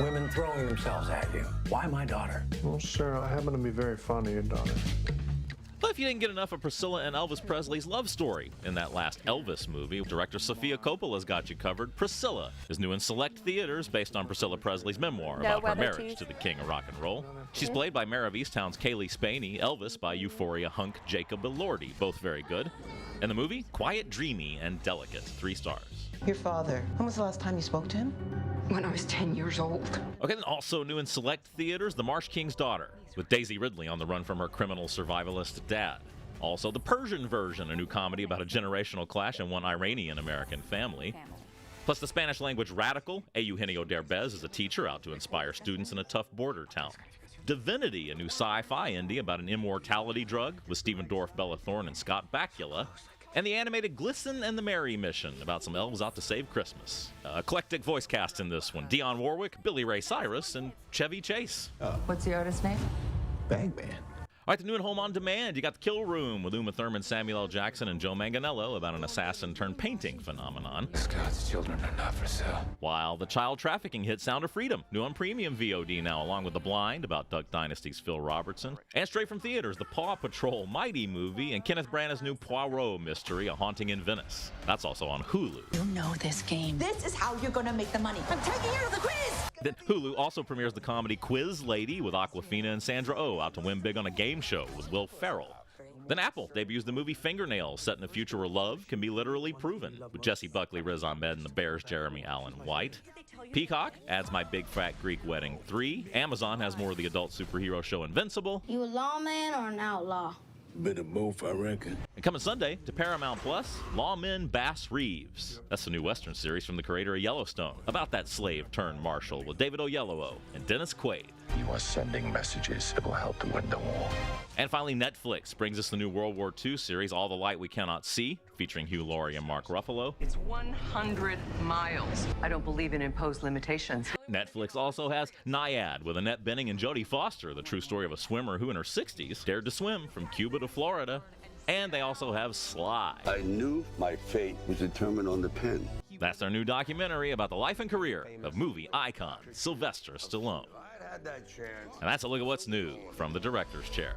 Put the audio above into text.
Women throwing themselves at you. Why my daughter? Well, sir, I happen to be very fond of your daughter. But if you didn't get enough of Priscilla and Elvis Presley's love story in that last Elvis movie, director Sofia Coppola's got you covered. Priscilla is new in select theaters based on Priscilla Presley's memoir about her marriage to the king of rock and roll. She's played by Mayor of Easttown's Kaylee Spaney, Elvis by Euphoria hunk Jacob Elordi, both very good. And the movie, quiet, dreamy, and delicate, 3 stars. Your father, when was the last time you spoke to him? When I was 10 years old. Okay, then also new in select theaters, The Marsh King's Daughter, with Daisy Ridley on the run from her criminal survivalist dad. Also, the Persian version, a new comedy about a generational clash in one Iranian-American family. Plus the Spanish-language radical, Eugenio Derbez is a teacher out to inspire students in a tough border town. Divinity, a new sci-fi indie about an immortality drug with Stephen Dorff, Bella Thorne, and Scott Bakula. And the animated Glisten and the Merry Mission, about some elves out to save Christmas. Eclectic voice cast in this one. Dionne Warwick, Billy Ray Cyrus, and Chevy Chase. What's the artist's name? Bagman. All right, the new and home on demand. You got The Kill Room with Uma Thurman, Samuel L. Jackson, and Joe Manganiello about an assassin-turned-painting phenomenon. God's children are not for sale. While the child trafficking hit Sound of Freedom, new on premium VOD now, along with The Blind about Duck Dynasty's Phil Robertson. And straight from theaters, the Paw Patrol Mighty movie and Kenneth Branagh's new Poirot mystery, A Haunting in Venice. That's also on Hulu. You know this game. This is how you're gonna make the money. I'm taking you to the quiz! Then Hulu also premieres the comedy Quiz Lady with Awkwafina and Sandra Oh out to win big on a game show with Will Ferrell. Then Apple debuts the movie Fingernails, set in a future where love can be literally proven, with Jesse Buckley, Riz Ahmed, and the Bears' Jeremy Allen White. Peacock adds My Big Fat Greek Wedding 3. Amazon has more of the adult superhero show Invincible. You a lawman or an outlaw? Bit of both, I reckon. And coming Sunday to Paramount Plus, Lawman Bass Reeves. That's the new Western series from the creator of Yellowstone, about that slave-turned-marshal with David Oyelowo and Dennis Quaid. You are sending messages that will help to win the war. And finally, Netflix brings us the new World War II series, All the Light We Cannot See, featuring Hugh Laurie and Mark Ruffalo. It's 100 miles. I don't believe in imposed limitations. Netflix also has Naiad with Annette Bening and Jodie Foster, the true story of a swimmer who in her 60s dared to swim from Cuba to Florida. And they also have Sly. I knew my fate was determined on the pen. That's our new documentary about the life and career of movie icon Sylvester Stallone. I'd had that chance. And that's a look at what's new from the director's chair.